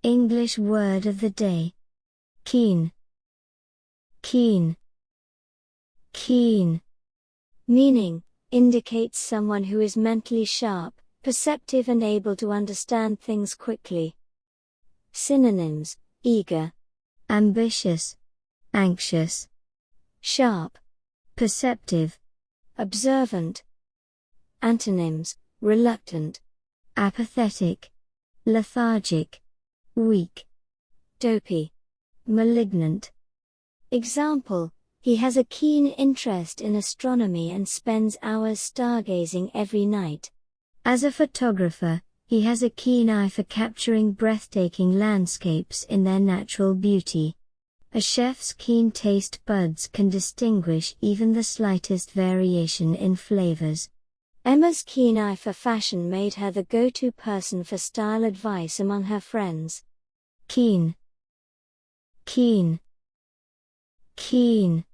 English word of the day. Keen. Keen. Keen. Meaning, indicates someone who is mentally sharp, perceptive and able to understand things quickly. Synonyms: eager, ambitious, anxious, sharp, perceptive, observant. Antonyms: reluctant, apathetic, lethargic, weak, dopey, malignant. Example: he has a keen interest in astronomy and spends hours stargazing every night. As a photographer, he has a keen eye for capturing breathtaking landscapes in their natural beauty. A chef's keen taste buds can distinguish even the slightest variation in flavors. Emma's keen eye for fashion made her the go-to person for style advice among her friends. Keen. Keen. Keen.